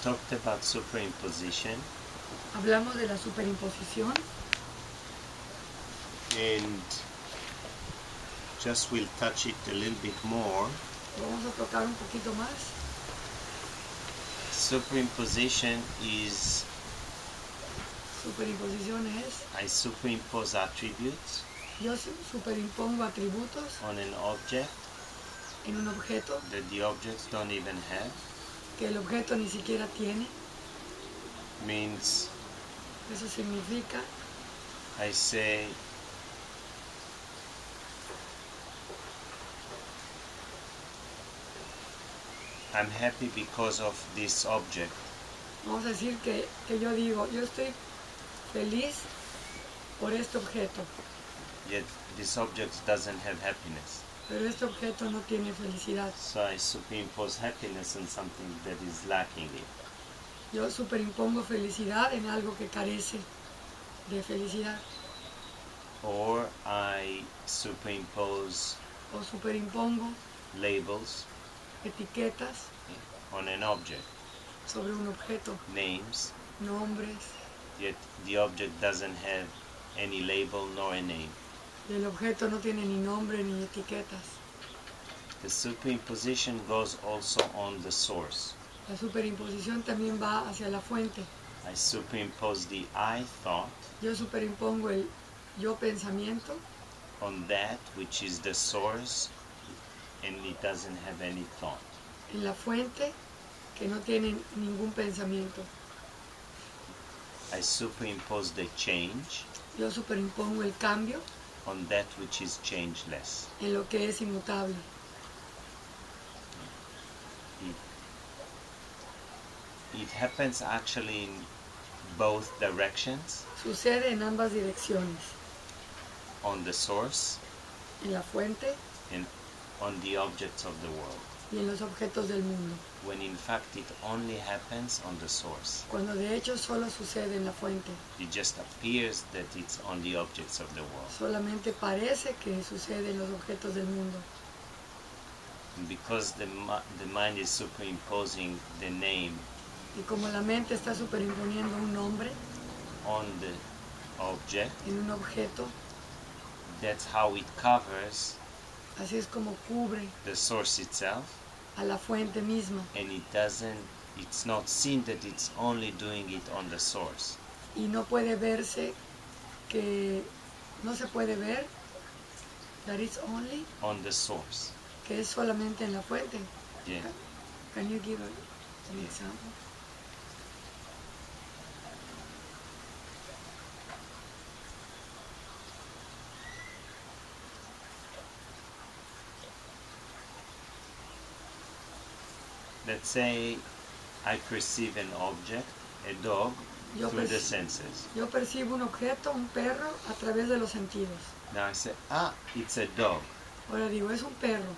talked about superimposition. Hablamos de la superimposición. And just we'll touch it a little bit more. Vamos a tocar un poquito más. Superimposition is Superimposición es, I superimpose attributes yo superimpongo atributos on an object en un objeto that the objects don't even have. que el objeto ni siquiera tiene. Means Eso significa, I say I'm happy because of this object. vamos a decir que yo digo, yo estoy feliz por este objeto, Yet this object doesn't have happiness. pero este objeto no tiene felicidad. So I superimpose happiness on something that is lacking it. Yo superimpongo felicidad en algo que carece de felicidad. Or I superimpose O superimpongo labels etiquetas on an object, sobre un objeto, names, nombres, yet the object doesn't have any label nor a name. y el objeto no tiene ni nombre ni etiquetas. The superimposition goes also on the source. La superimposición también va hacia la fuente. I superimpose the I thought Yo superimpongo el yo pensamiento on that which is the source and it doesn't have any thought. en la fuente que no tiene ningún pensamiento. I superimpose the change Yo superimpongo el cambio on that which is changeless. en lo que es inmutable. It happens actually in both directions, Sucede en ambas direcciones, on the source en la fuente and on the objects of the world, y en los objetos del mundo, when in fact it only happens on the source. cuando de hecho solo sucede en la fuente. It just appears that it's on the objects of the world. Solamente parece que sucede en los objetos del mundo. And because the mind is superimposing the name Y como la mente está superimponiendo un nombre on the object, en un objeto, that's how it covers así es como cubre the source itself, a la fuente misma. and it's not seen that it's only doing it on the source. Y no puede verse que, no se puede ver, that it's only, On the source. que es solamente en la fuente. Yeah. Can you give an example? Let's say I perceive an object, a dog, Yo, through the senses. yo percibo un objeto, un perro, a través de los sentidos. Now I say, it's a dog. Ahora digo, es un perro.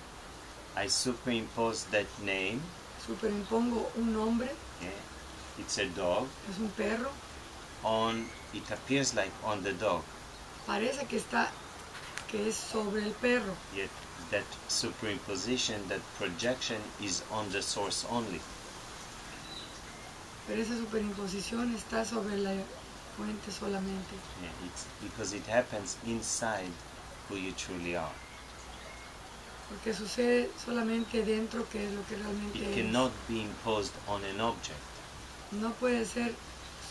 I superimpose that name, Superimpongo un nombre, yeah, it's a dog, es un perro. it appears like on the dog, Parece que es sobre el perro. yet that superimposition, that projection is on the source only. Pero esa superimposición está sobre la fuente solamente. Yeah, it's because it happens inside who you truly are. Porque sucede solamente dentro, que es lo que realmente It es. cannot be imposed on an object No puede ser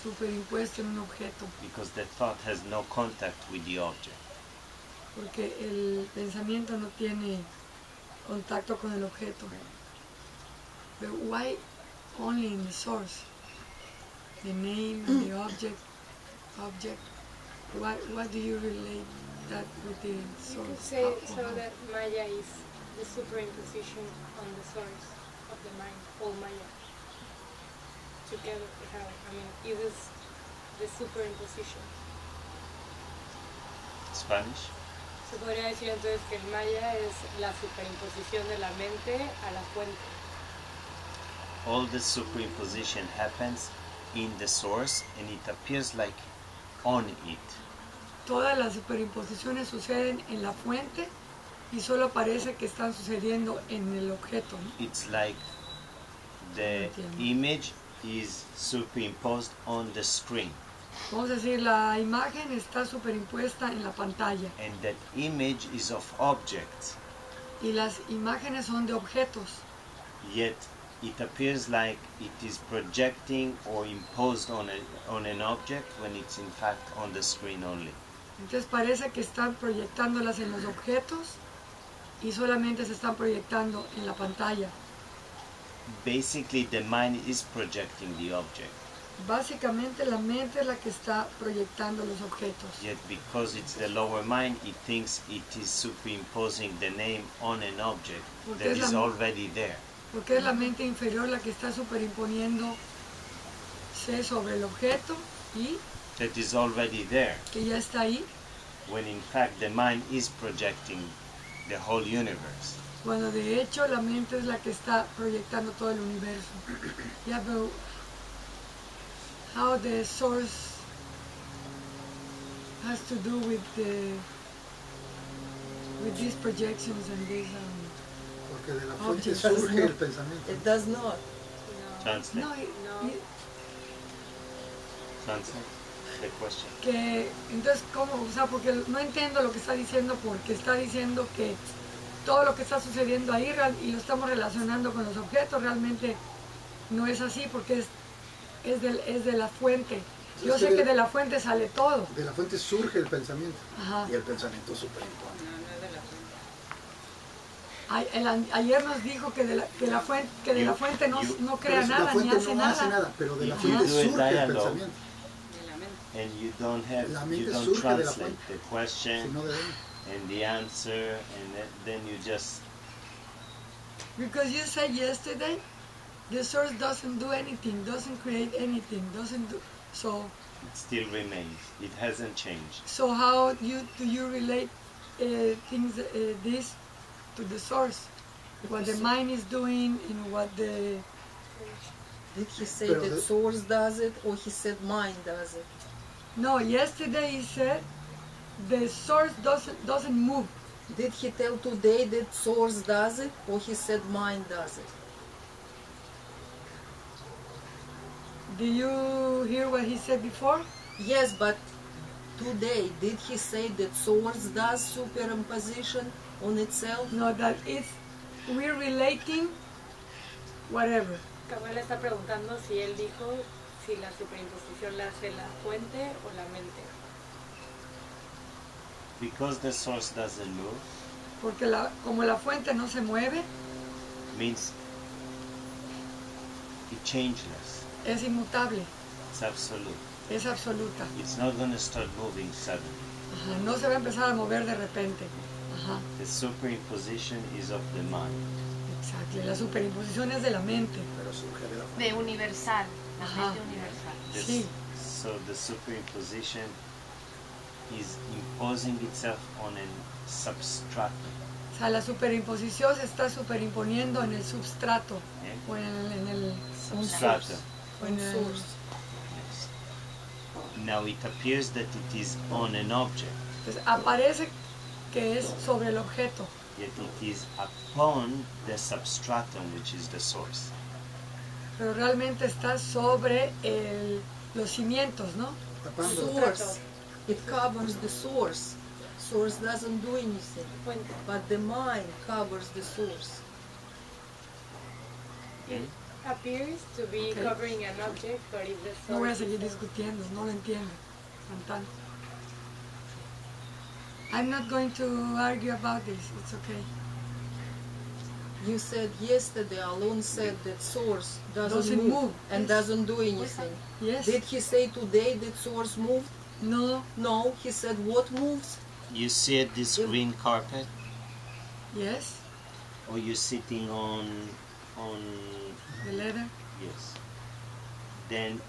superimpuesto en un objeto, because the thought has no contact with the object. porque el pensamiento no tiene contacto con el objeto. But why only in the source? The name and the object. Why do you relate that with the You source? could say so that Maya is the superimposition on the source of the mind, all Maya. Together, it is the superimposition. Spanish? Se podría decir entonces que el Maya es la superimposición de la mente a la fuente. All the superimposition happens in the source and it appears like on it. Todas las superimposiciones suceden en la fuente y solo parece que están sucediendo en el objeto, ¿no? It's like the Entiendo. image is superimposed on the screen, Vamos a decir, la imagen está superimpuesta en la pantalla and that image is of objects, y las imágenes son de objetos, yet it appears like it is projecting or imposed on an object when it's in fact on the screen only. entonces parece que están proyectándolas en los objetos y solamente se están proyectando en la pantalla. Basically, the mind is projecting the object, Básicamente la mente es la que está proyectando los objetos. yet because it's the lower mind, it thinks it is superimposing the name on an object Porque that es is la- already there. Porque es la mente inferior la que está superimponiéndose sobre el objeto y That is already there, que ya está ahí, when in fact the mind is projecting the whole universe. cuando de hecho la mente es la que está proyectando todo el universo. Yeah, but how the source has to do with these projections and these Porque de la fuente Objects. surge el pensamiento. It does not. No. Translate. no, No. Translate the question. que entonces cómo, o sea, porque no entiendo lo que está diciendo, porque está diciendo que todo lo que está sucediendo ahí y lo estamos relacionando con los objetos, realmente no es así, porque es de la fuente. Yo Es sé que que de la fuente sale todo. De la fuente surge el pensamiento. Ajá. Y el pensamiento superimpone. Ayer nos dijo que de la fuente no Pero crea si nada, la ni fuente hace no hace nada. nada, pero de la If fuente you do a surge el dialogue, pensamiento. and you don't have, La you mente don't surge de la translate fuente. the Si question no debemos. and the answer, and then you just Because you said yesterday, the source doesn't do anything, doesn't create anything, doesn't do so. it still remains. It hasn't changed. So how do you relate things this to the source? What the mind is doing and what the Did he say Pero that the- source does it, or he said mind does it? no? Yesterday he said the source doesn't move. Did he tell today that source does it, or he said mind does it? Do you hear what he said before? Yes, but today, did he say that source does superimposition on itself? No, that we're relating whatever. Cabal está preguntando si él dijo si la superimposición la hace la fuente o la mente. Because the source doesn't move, Porque como la fuente no se mueve, means it's changeless. es inmutable, It's absolute. es absoluta. It's not going to start moving suddenly. Ajá, no se va a empezar a mover de repente. Ajá, The superimposition is of the mind. exacto. La superimposición es de la mente. Pero surge de la fuente. De universal, la Ajá. mente universal. This- Sí. So the superimposition is imposing itself on a substratum. O sea, la superimposición se está superimponiendo en el substrato Yeah? o en el Substratum. o en On el- source. Yes. Now it appears that it is on an object, Entonces, aparece que es sobre el objeto, yet it is upon the substratum, which is the source. pero realmente está sobre los cimientos, ¿no? Tapando. Source. It covers the source. Source doesn't do anything, Fuente. but the mind covers the source. It appears to be Okay. covering an object, but it's the source. No voy a seguir itself. discutiendo, no lo entiendo. Tan, tan. I'm not going to argue about this, it's okay. You said yesterday, Alon said that source doesn't, Doesn't move, and yes. doesn't do anything. Yes? Did he say today that source moved? No, No, he said what moves? You see this green carpet, yes, or you're sitting on the letter. yes. Then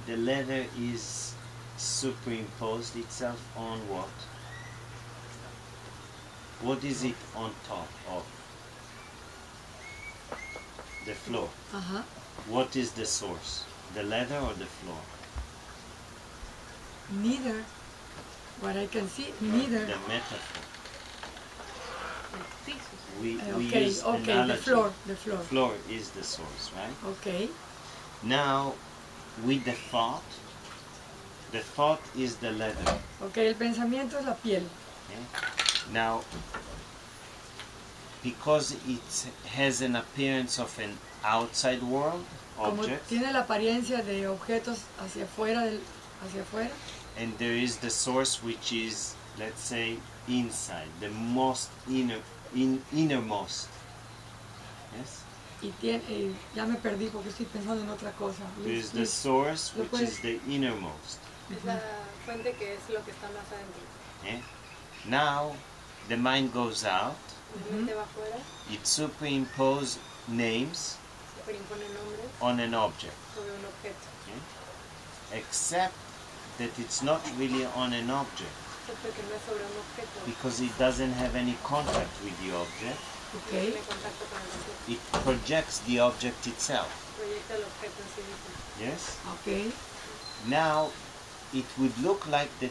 the leather is superimposed itself on what? What is it on top of? The floor. Ajá. What is the source? The leather or the floor? Neither. What I can see, neither. The metaphor. El piso. We Okay, use okay, the analogy. floor, the floor. The floor is the source, right? Okay, Now, with the thought is the leather. Ok, el pensamiento es la piel. Okay? Now, because it has an appearance of an outside world Como object, tiene la apariencia de objetos hacia afuera, hacia afuera, and there is the source which is, let's say, inside, the most innermost. Yes? y ya me perdí porque estoy pensando en otra cosa. There is the source which is the innermost. Es la fuente que es lo que está más adentro. Eh? Now, the mind goes out, La mente va afuera, it superimposes names superimpone nombres on an object, sobre un objeto. except that it's not really on an object, Excepto que no es sobre un objeto. because it doesn't have any contact with the object. No Ok, tiene contacto con el objeto. It projects the object itself. Proyecta el objeto en sí mismo. Yes? ok, Now, it would look like that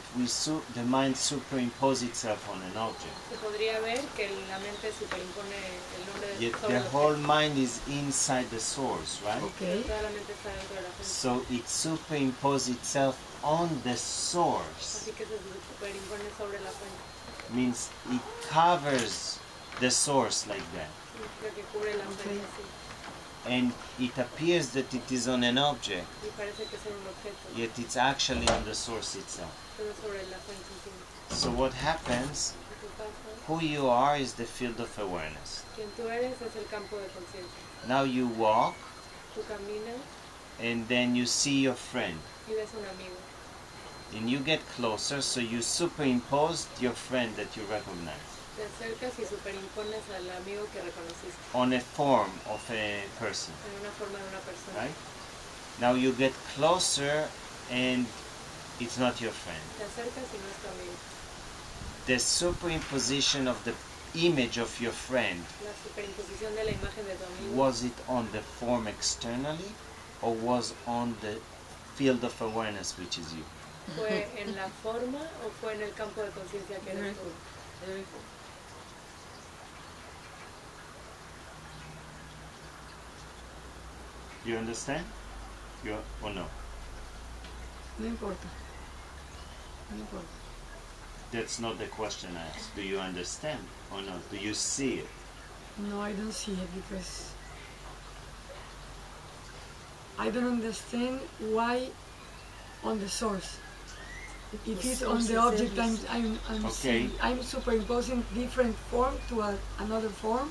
the mind superimposes itself on an object. Se podría ver que la mente superimpone el nombre de Yet sobre the el whole objeto. mind is inside the source, right? ok. Toda la mente está dentro de la fuente. So it superimposes itself on the source. Así que se superimpone sobre la fuente. Means it covers the source like that. Lo que cubre la fuente así. And it appears that it is on an object, Y parece que es un objeto. yet it's actually on the source itself. Pero sobre la fuente en sí. So what happens, Lo que pasa, who you are is the field of awareness. quien tú eres es el campo de conciencia. Now you walk, Tú caminas and then you see your friend. y ves un amigo. And you get closer, so you superimpose your friend that you recognize Te acercas y superimpones al amigo que reconociste on a form of a person, en una forma de una persona. right? Now you get closer, and it's not your friend. Te acercas y no es tu amigo. The superimposition of the image of your friend, La superimposición de la imagen de tu amigo, was it on the form externally, or was on the field of awareness, which is you? ¿fue en la forma o fue en el campo de conciencia que Very eres tú? good. Very good. You understand? You or no? No importa. No importa. That's not the question I asked. Do you understand or not? Do you see it? No, I don't see it because I don't understand why on the source. If it's on the object, I'm Okay. I'm superimposing different form to another form.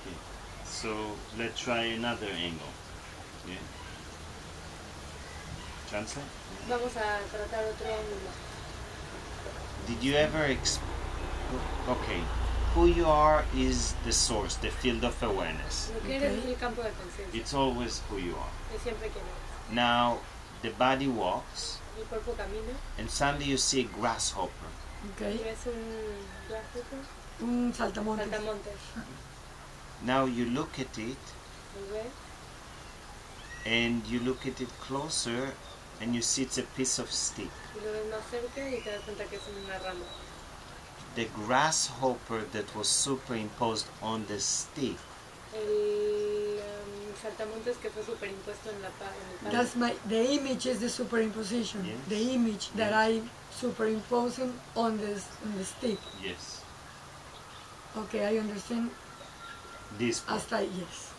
Okay. So let's try another angle. Yeah. Translate? Vamos a tratar otro ángulo. Did you ever okay. Who you are is the source, the field of awareness. Lo que eres es el campo de conciencia. It's always who you are. Es siempre quien eres. Now the body walks, El cuerpo camina and suddenly you see a grasshopper. y Okay. ves un gráfico, Un saltamontes. saltamontes. Now you look at it, Lo ves and you look at it closer, and you see it's a piece of stick. y lo ves más cerca y te das cuenta que es una rama. The grasshopper that was superimposed on the stick El saltamontes que fue superimpuesto en el palo. That's the image is the superimposition. Yes. The image that Yes. I superimposing on the stick. Yes. Okay, I understand. This part. Hasta ahí, yes.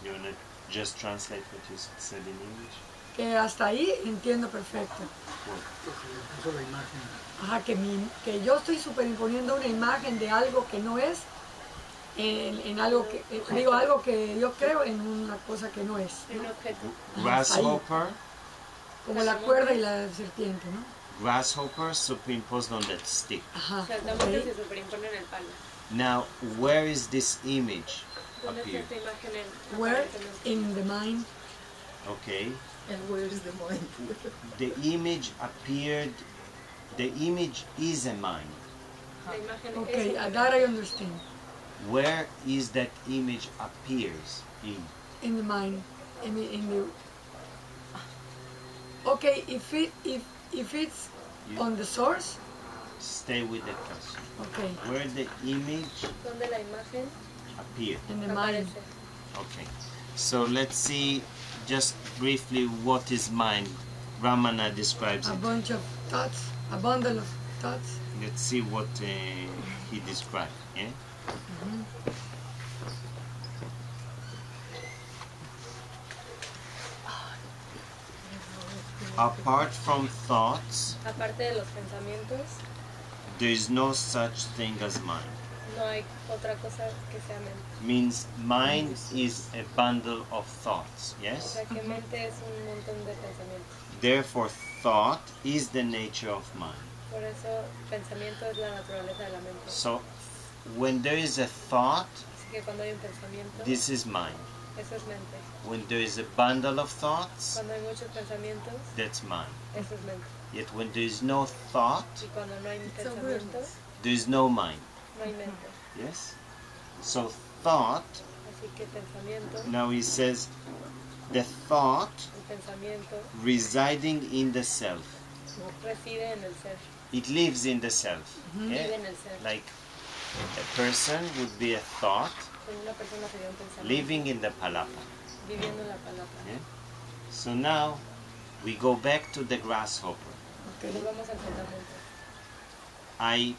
You wanna just translate what you said in English? Que hasta ahí entiendo perfecto. What? Entonces le puso la imagen. Ajá, que yo estoy superimponiendo una imagen de algo que no es en algo que digo algo que yo creo en una cosa que no es, Un ¿no? objeto. Grasshopper, Como la cuerda y la serpiente, ¿no? grasshopper superimposed on that stick. Ajá. Saltamontes ok. se superimpone en el palo. Now, where is this image ¿Dónde está appear? esta imagen en Where aparentemente? in the mind. Okay. And where is the mind? The image appeared. The image is a mind. La imagen Okay, es that I understand. Where is that image appears in? In the mind, in the. Okay, if it's You on the source, stay with the question. okay, Where the image donde la imagen appear? in the mind. aparece. Okay. So let's see just briefly, what is mind? Ramana describes A it. bunch of thoughts, a bundle of thoughts. Let's see what he described. Yeah? Apart from thoughts, Aparte de los pensamientos, there is no such thing as mind. no hay otra cosa que sea mente. Means mind is a bundle of thoughts. O Yes? sea que mente es un montón de pensamientos. Therefore, thought is the nature of mind. Por eso, pensamiento es la naturaleza de la mente. So, when there is a thought, Así que cuando hay un pensamiento, this is mind. eso es mente. When there is a bundle of thoughts, Cuando hay muchos pensamientos, that's mind. eso es mente. Yet when there is no thought, Y cuando no hay It's pensamiento, awareness. there is no mind. no hay mente. Yes? So thought, Así que pensamiento, now he says, the thought el pensamiento residing in the self. reside en el ser, It lives in the self. vive Yeah? en el ser. Like a person would be a thought Como una persona sería un pensamiento, living in the palapa. viviendo en la palabra. Yeah? So now we go back to the grasshopper. Okay. Volvamos al saltamontes. I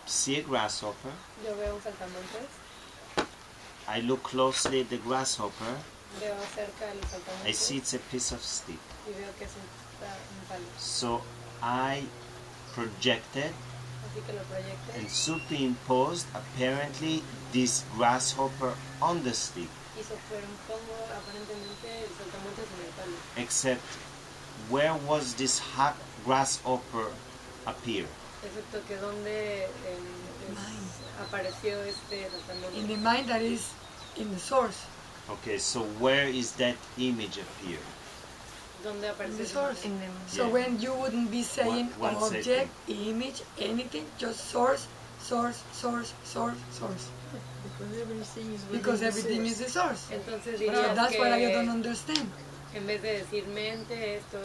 see a grasshopper. Yo veo un saltamontes, I look closely at the grasshopper. veo cerca el I saltamontes see it's a piece of stick. y veo que es un palo. So I projected Así que lo proyecto and superimposed apparently this grasshopper on the stick, y superpongo aparentemente el saltamontes en el palo. except where was this grasshopper appear? Excepto que donde apareció este In the saltamontes. mind that is in the source. Okay, so where is that image appear? Donde In apareció the el source. In the So Yeah. when you wouldn't be saying One object, image, anything, just source, source, source, source, source. Because everything is within Because the everything source. is the source. Entonces So dirías that's what I que don't understand. en vez de decir mente, esto,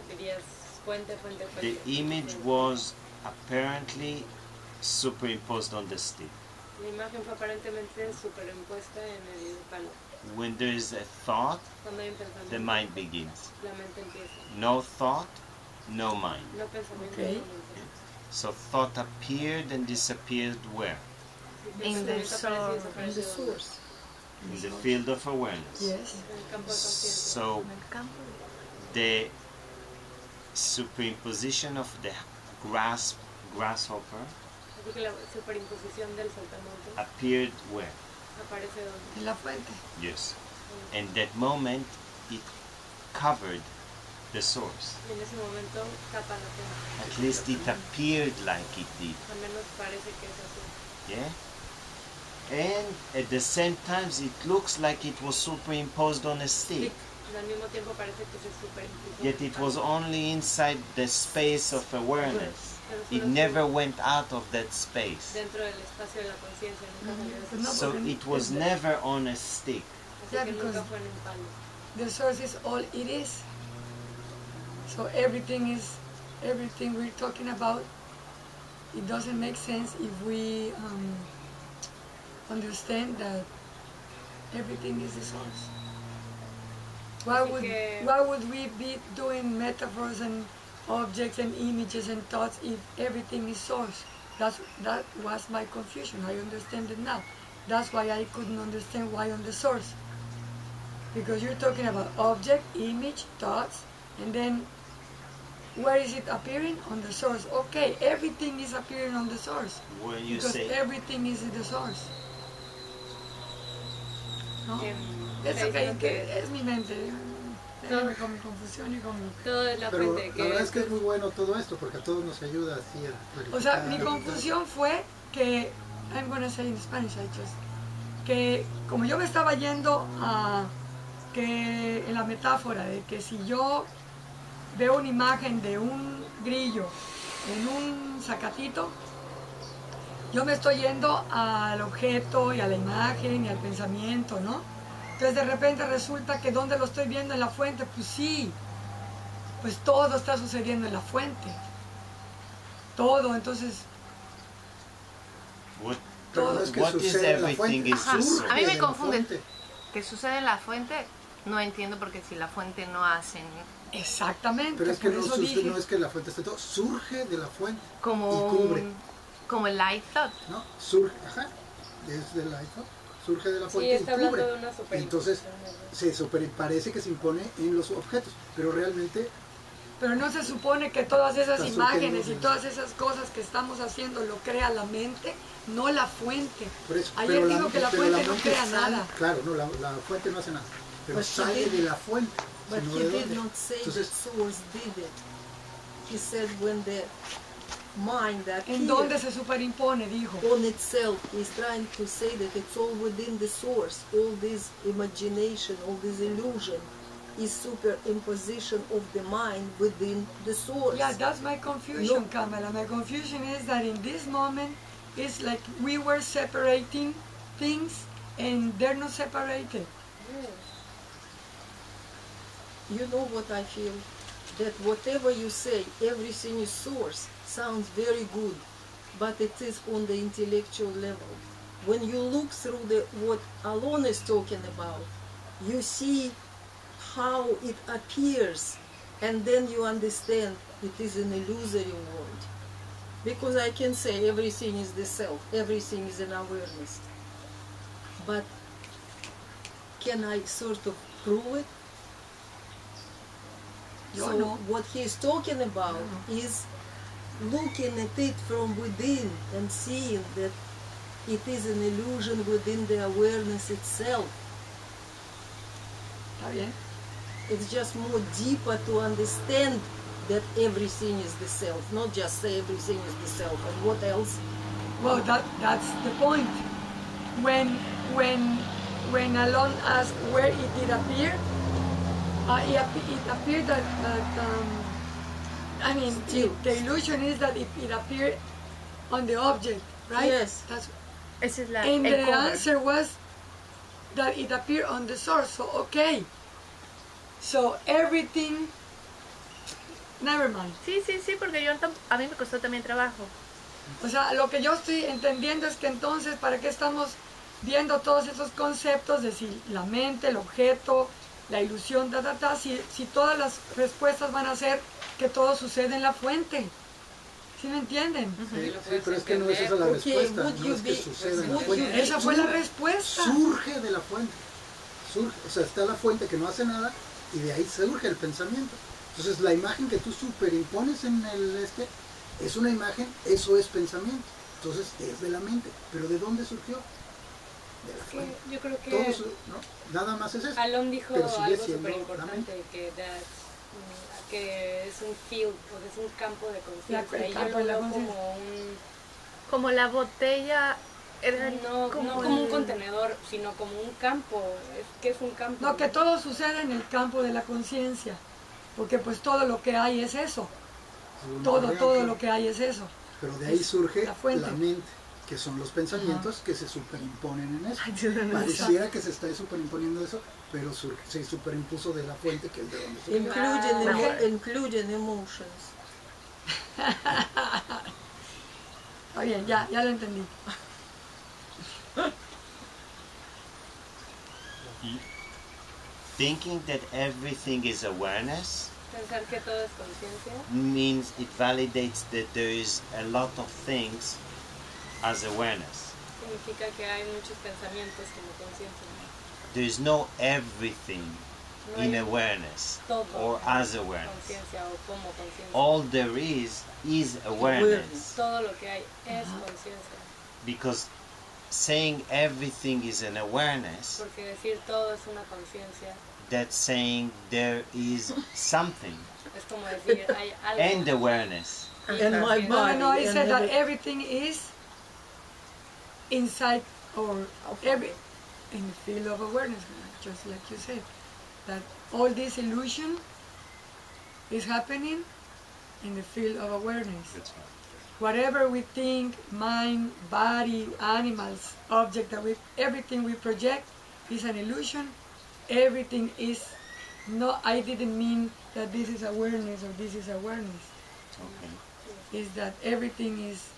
dirías fuente, fuente, The fuente. image was apparently superimposed on the stick. La imagen fue aparentemente superimpuesta en el palo. When there is a thought, Cuando hay un pensamiento, the mind begins. la mente empieza. No thought, no mind. No pensamiento, Okay. no mente. So thought appeared and disappeared where? Así que In the pensamiento apareció y soul. In the desapareció. source. In the field of awareness. Yes. En el campo de conciencia. So En el campo. the superimposition of the grasshopper Así que la superimposición del saltamontes appeared where? aparece donde. En la fuente. Yes. And that moment it covered the source. Y en ese momento tapa la fuente. At least it appeared like it did. Al menos parece que es así. Yeah? And at the same time it looks like it was superimposed on a stick. Y al mismo tiempo parece que se superimpuso. Yet it was only inside the space of awareness. Pero It solo never went out of that space. dentro del espacio de la conciencia, nunca salió de ese No, So porque it was never on a stick. Así Yeah, que nunca because- fue en un palo. The source is all it is. So everything we're talking about, it doesn't make sense if we understand that everything is the source. Why would we be doing metaphors and objects and images and thoughts if everything is source? That was my confusion. I understand it now. That's why I couldn't understand why on the source. Because you're talking about object, image, thoughts, and then where is it appearing? On the source. Okay, everything is appearing on the source. When you Because say everything is in the source. ¿No? Es Está okay, diciendo que que es mi mente. Déjame con mi confusión y con mi... todo es la Pero fuente. la verdad es que es muy bueno todo esto porque a todos nos ayuda así a O sea, verificar. mi confusión fue que, I'm gonna say in Spanish, que como yo me estaba yendo a que en la metáfora de que si yo veo una imagen de un grillo en un zacatito, yo me estoy yendo al objeto y a la imagen y al pensamiento, ¿no? Entonces de repente resulta que ¿dónde lo estoy viendo? En la fuente. Pues sí, pues todo está sucediendo en la fuente. Todo, entonces what, Pero no es que what is sucede en la everything fuente, is the surge source. A mí me de la confunde. fuente. Que sucede en la fuente No entiendo porque si la fuente no hace Exactamente, Pero es que por no, eso dije. no es que la fuente esté todo, surge de la fuente como y cubre, como el light thought. ¿no? Surge, ajá, es del iPhone, surge de la Sí, fuente está y hablando cubre. de una Entonces superimposición. parece que se impone en los objetos, pero realmente Pero no se supone que todas esas Está imágenes y surgiendo. todas esas cosas que estamos haciendo lo crea la mente, no la fuente. por eso. Ayer pero digo que la pero fuente no crea sale- nada. Claro, no, la fuente no hace nada, pero But he sale did- de la fuente. But sino he de did dónde. not say Entonces, that source did it. He said when the mind ¿En dónde appears se superimpone? Dijo. on itself, he's trying to say that it's all within the source. All this imagination, all this illusion is superimposition of the mind within the source. Yeah, that's my confusion, No. Kamala. My confusion is that in this moment, it's like we were separating things and they're not separated. You know what I feel? That whatever you say, everything is source, sounds very good, but it is on the intellectual level. When you look through what Alon is talking about, you see how it appears, and then you understand it is an illusory world. Because I can say everything is the self, everything is an awareness. But can I sort of prove it? Yo So no. what he's talking about is looking at it from within and seeing that it is an illusion within the awareness itself. ¿Está bien? It's just more deeper to understand that everything is the self, not just say everything is the self. And what else? Well, that's the point. When Alon asked where it did appear, it appeared that I mean, Still. the illusion is that it appeared on the object, right? Yes. That's, Esa es la and el the cover. answer was that it appeared on the source. So okay. So everything. Never mind. Sí, porque a mí me costó también trabajo. O sea, lo que yo estoy entendiendo es que entonces, ¿para qué estamos viendo todos esos conceptos de si la mente, el objeto, la ilusión, si todas las respuestas van a ser que todo sucede en la fuente? ¿Sí me entienden? sí, pero es que no es esa la Okay, respuesta, would no you es que be- suceda en la would fuente. you- Esa fue la respuesta. Surge de la fuente. Surge, o sea, está la fuente que no hace nada y de ahí surge el pensamiento. Entonces la imagen que tú superimpones en el es una imagen, eso es pensamiento. Entonces es de la mente. ¿Pero de dónde surgió? De la fuente. Yo creo que Todo ¿no? Nada más es eso. Alon dijo pero sigue algo siendo súper la importante, que es un field, o que es un campo de conciencia. El Y campo yo de lo la veo conciencia. como un... Como la botella era No como un contenedor, sino como un campo. ¿Qué es un campo? No, que todo sucede en el campo de la conciencia. Porque pues todo lo que hay es eso. Todo lo que hay es eso. Pero de ahí surge la fuente. la mente, que son los pensamientos que se superimponen en eso. Ay, yo no lo sé. Pareciera que se está superimponiendo eso, pero se superimpuso de la fuente, que es de donde surgió. Including emotions. Está bien, ya lo entendí. Thinking that everything is awareness Pensar que todo es conciencia means it validates that there is a lot of things as awareness. significa que hay muchos pensamientos como conciencia. There is no everything No in hay awareness todo or en as awareness. conciencia o como conciencia. All there is awareness. Todo lo que hay es conciencia. Because saying everything is an awareness, Porque decir todo es una conciencia that's saying there is something es como decir hay algo. and awareness. And my No, body. I and said that every- everything is inside or every in the field of awareness, just like you said. That all this illusion is happening in the field of awareness. Whatever we think, mind, body, animals, object everything we project is an illusion. Everything is no. I didn't mean that this is awareness or this is awareness. Okay. Is that everything is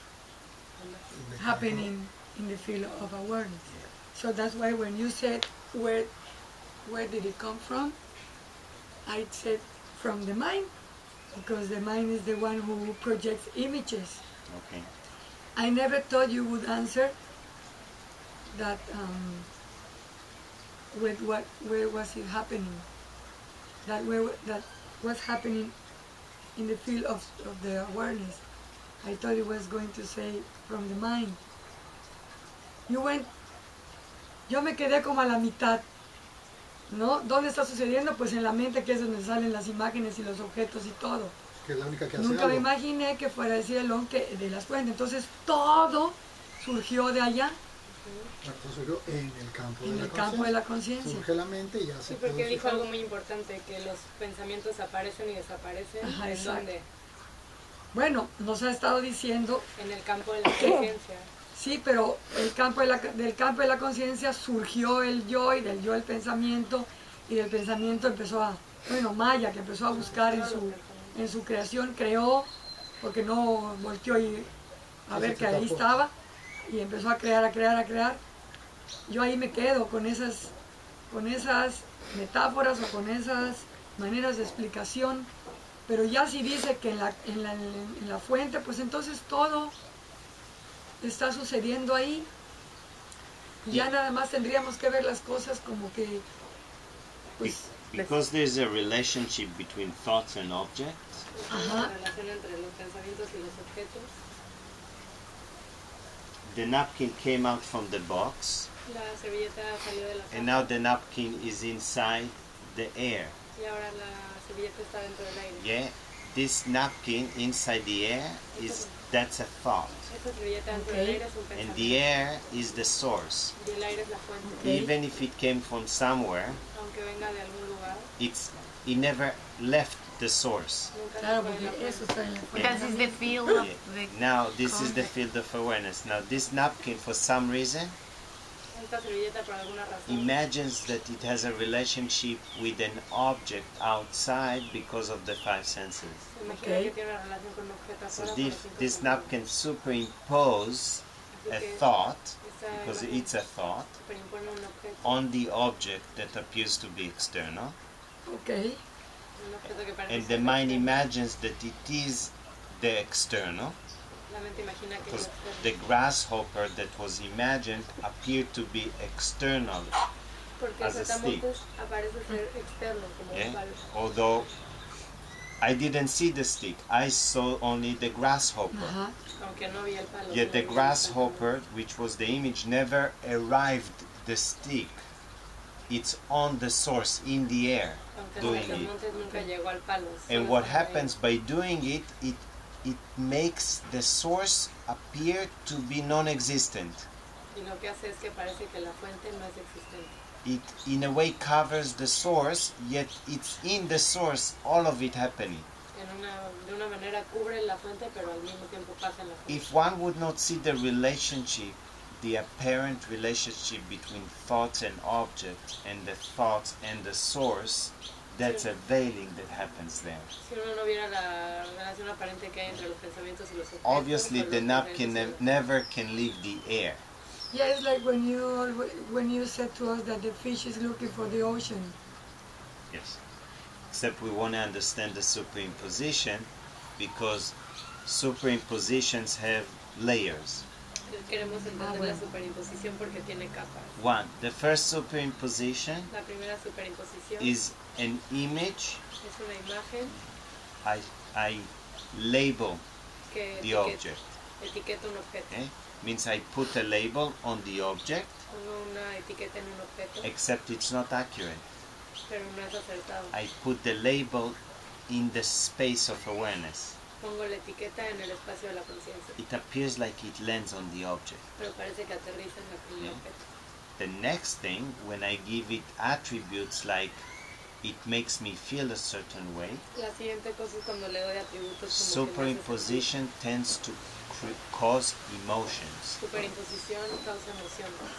happening in the field of awareness. So that's why when you said where where did it come from? I said from the mind, because the mind is the one who projects images. Okay. I never thought you would answer that with where was it happening? That was happening in the field of the awareness. I thought it was going to say from the mind. Yo me quedé como a la mitad, ¿no? ¿Dónde está sucediendo? Pues en la mente, que es donde salen las imágenes y los objetos y todo. Que es la única que hace Nunca me algo. imaginé que fuera el cielo que de las fuentes. Entonces todo surgió de allá, Entonces surgió en el campo en de la el campo de la conciencia. Surge la mente y ya se Sí, todo porque dijo surge. algo muy importante, que los pensamientos aparecen y desaparecen. Ajá, ¿En exacto. dónde? Bueno, nos ha estado diciendo, En el campo de la conciencia. sí, pero del campo de la conciencia surgió el yo, y del yo el pensamiento, y del pensamiento empezó Maya, que empezó a buscar en su creación, creó, porque no volteó a ver que ahí estaba, y empezó a crear. Yo ahí me quedo con esas metáforas o con esas maneras de explicación, pero ya si dice que en la fuente, pues entonces todo está sucediendo ahí. Ya nada más tendríamos que ver las cosas como que, pues, Because there's a relationship between thoughts and objects, La relación entre los pensamientos y los objetos. the napkin came out from the box, La servilleta salió de la and caja now the napkin is inside the air. y ahora la servilleta está dentro del aire. Yeah, this napkin inside the air that's a thought, Esa servilleta dentro del aire es un and pensamiento. the air is the source. Y el aire es la fuente. Okay. Even if it came from somewhere, Aunque venga de algún lugar, it never left the source. nunca claro, se fue de la porque eso fuente. está en la fuente. Because it's the field of Yeah. the Now this is the context. field of awareness. Now this napkin, for some reason, Esta servilleta, por alguna razón, imagines that it has a relationship with an object outside because of the five senses. se imagina Okay. que tiene una relación con un objeto So afuera. this napkin superimpose a thought, because it's a thought, Superimpone un objeto, on the object that appears to be external, Okay. un objeto que parece and ser the mind externo. imagines that it is the external, La mente imagina que because es externo. the grasshopper that was imagined appeared to be external, Porque el as a stick. saltamontes aparece ser externo, como un yeah? palo. Although I didn't see the stick, I saw only the grasshopper. Ajá. Aunque no vi el palo. Yet the solo vi el grasshopper, which was the image, never arrived the stick. It's on the source, in the air, Aunque el doing it. saltamontes nunca llegó al palo. And solo what estaba ahí. happens by doing it, it makes the source appear to be non-existent. Y lo que hace es que parece que la fuente no es existente. It in a way covers the source, yet it's in the source, all of it happening. De una manera cubre la fuente, pero al mismo tiempo pasa en la fuente. If one would not see the relationship, the apparent relationship between thoughts and objects, and the thoughts and the source, that's a veiling that happens there. Si uno no viera la relación aparente que hay entre los pensamientos y los objetos, Obviously, pues the los napkin pensamientos never can leave the air. Yeah, it's like when you said to us that the fish is looking for the ocean. Yes. Except we want to understand the superimposition, because superimpositions have layers. Queremos entender bueno. la superimposición porque tiene capas. One, the first superimposition La primera superimposición is an image. es una imagen I label que the object. etiqueta un objeto. Okay? Means I put a label on the object, Pongo una etiqueta en un objeto, except it's not accurate. pero no es acertado. I put the label in the space of awareness. Pongo la etiqueta en el espacio de la conciencia, It appears like it lands on the object. pero parece que aterriza en el Yeah. objeto. The next thing, when I give it attributes like it makes me feel a certain way, La siguiente cosa es cuando le doy atributos como que me hace superimposition tends to cause emotions. sentir. Superimposición causa emociones.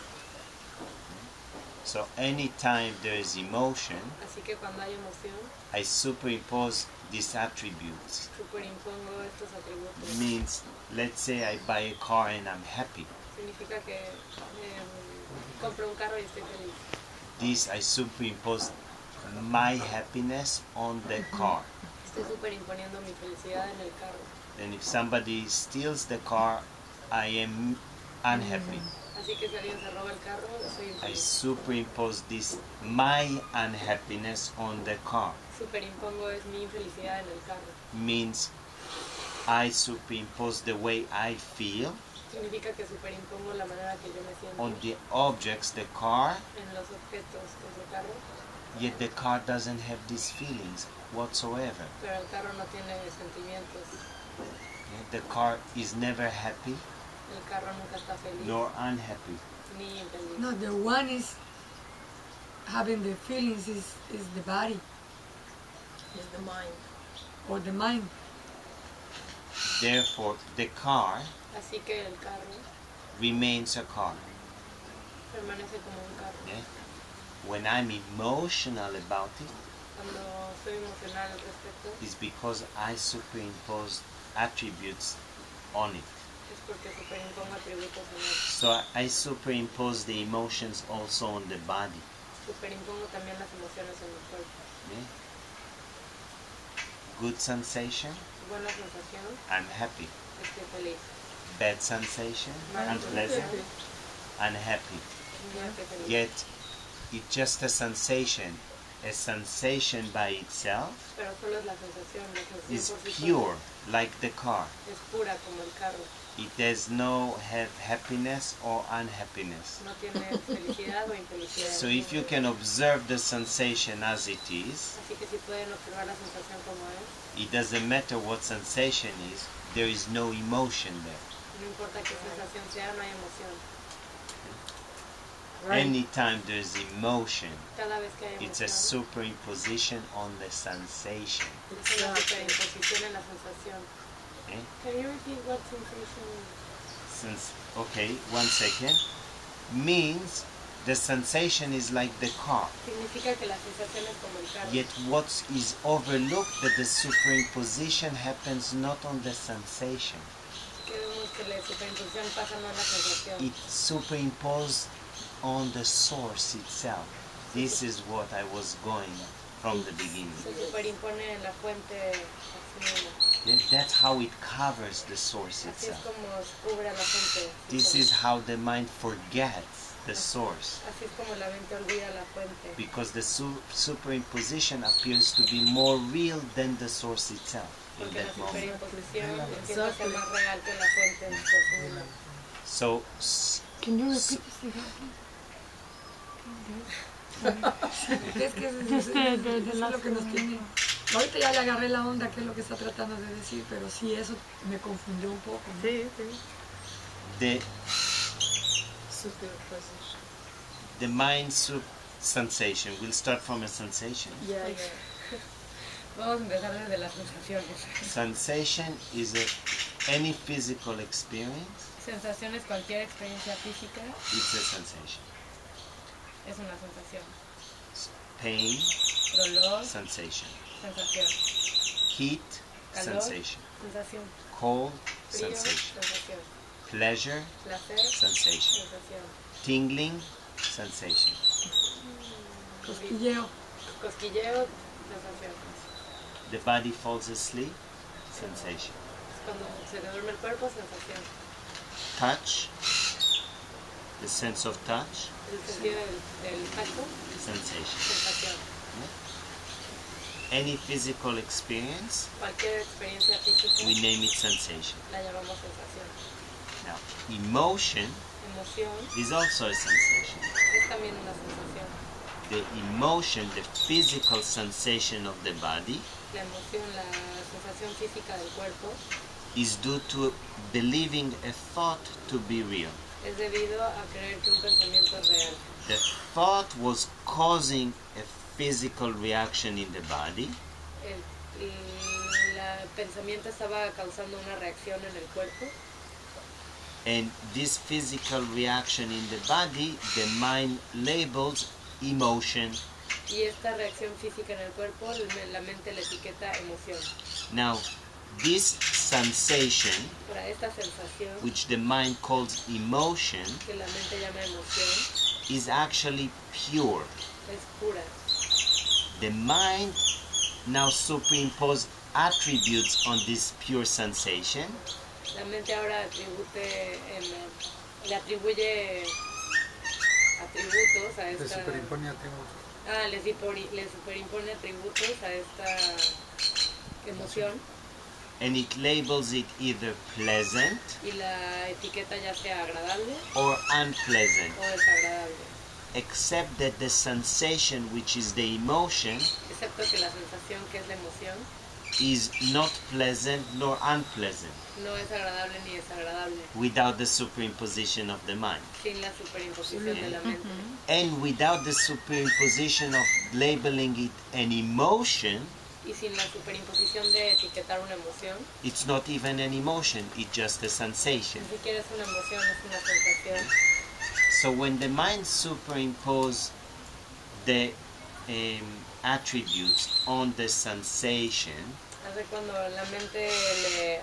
So anytime there is emotion, Así que cuando hay emoción, I superimpose these attributes. superimpongo estos atributos. Means, let's say I buy a car and I'm happy. Significa que compro un carro y estoy feliz. this I superimpose my happiness on the car. Estoy superimponiendo mi felicidad en el carro. And if somebody steals the car, I am unhappy. Así que si alguien se roba el carro, soy I infeliz. superimpose this my unhappiness on the car. Superimpongo es mi infelicidad en el carro. Means I superimpose the way I feel Significa que superimpongo la manera que yo me siento on the objects, the car, en los objetos de ese carro, yet the car doesn't have these feelings whatsoever. pero el carro no tiene sentimientos. The car is never happy El carro nunca está feliz nor unhappy. ni infeliz. No, the one is having the feelings is the body Is the mind. or the mind. Therefore, the car Así que el carro remains a car. permanece como un carro. Yeah? When I'm emotional about it, Cuando soy emocional al respecto, it's because I superimpose attributes on it. es porque superimpongo atributos en él. So I superimpose the emotions also on the body. Superimpongo también las emociones en el cuerpo. Yeah? Good sensation, Buena sensación, I'm happy. estoy feliz. Bad sensation, unpleasant, unhappy. No estoy feliz. Yet it's just a sensation. A sensation by itself Pero solo es la sensación is por sí pure, like the car. sola. Es pura como el carro. It does no have happiness or unhappiness. No tiene felicidad o infelicidad. So if you can observe the sensation as it is, Así que si pueden observar la sensación como es, it doesn't matter what sensation is, there is no emotion there. no importa qué sensación sea, no hay emoción. Anytime there's emotion, Cada vez que hay it's a emoción, superimposition on the sensation. es una superimposición en la sensación. Okay? Can you repeat what sensation is? Okay, 1 second. Means the sensation is like the car. Significa que la sensación es como el carro. Yet what is overlooked that the superimposition happens not on the sensation. Que vemos que la superimposición pasa no en la sensación. It superimposed on the source itself. This is what I was going from the beginning. Se superimpone en la fuente así misma. That's how it covers the source Así es itself. como cubre a la fuente. This is how the mind forgets the source. Así es como la mente olvida la fuente. Because the superimposition appears to be more real than the source itself in Porque la that moment. superimposición empieza a ser más real que la fuente por sí misma. So, Can you repeat this again, please? Es que es lo que nos tiene. Ahorita ya le agarré la onda, que es lo que está tratando de decir, pero sí, eso me confundió un poco, ¿no? Sí, sí. the Superposition. the mind sensation. We'll start from a sensation. Yeah, Ok. yeah. Vamos a empezar desde las sensaciones. Sensation is any physical experience. Sensación es cualquier experiencia física, It's a sensation. es una sensación. Pain, Dolor, sensation. sensación. Heat, Calor, sensation. sensación. Cold, Frío, sensation. sensación. Pleasure, Placer, sensation. sensación. Tingling, sensation. Cosquilleo. Cosquilleo, sensación. The body falls asleep, sensation. Es cuando se te duerme el cuerpo, sensación. Touch, the sense of touch, El sentido del tacto, sensation. sensación. Any physical experience, Cualquier experiencia física we name it sensation. la llamamos sensación. Now, emotion Emoción is also a sensation. es también una sensación. The emotion, the physical sensation of the body, La emoción, la sensación física del cuerpo is due to believing a thought to be real. es debido a creer que un pensamiento es real. The thought was causing a physical reaction in the body, El pensamiento estaba causando una reacción en el cuerpo and this physical reaction in the body, the mind labels emotion. y esta reacción física en el cuerpo la mente le etiqueta emoción. Now, this sensation, Para esta sensación which the mind calls emotion, que la mente llama emoción is actually pure. es pura. The mind now superimpose attributes on this pure sensation, La mente ahora le atribuye atributos a Te esta... superimpone atributos. le superimpone atributos a esta emoción and it labels it either pleasant y la etiqueta ya sea agradable or unpleasant, o desagradable. except that the sensation, which is the emotion, Excepto que la sensación, que es la emoción, is not pleasant nor unpleasant no es agradable ni desagradable, without the superimposition of the mind. sin la superimposición de la mente. And without the superimposition of labeling it an emotion, Y sin la superimposición de etiquetar una emoción, it's not even an emotion, it's just a sensation. ni siquiera es una emoción, es una sensación. So when the mind superimposes the attributes on the sensation, Hace cuando la mente le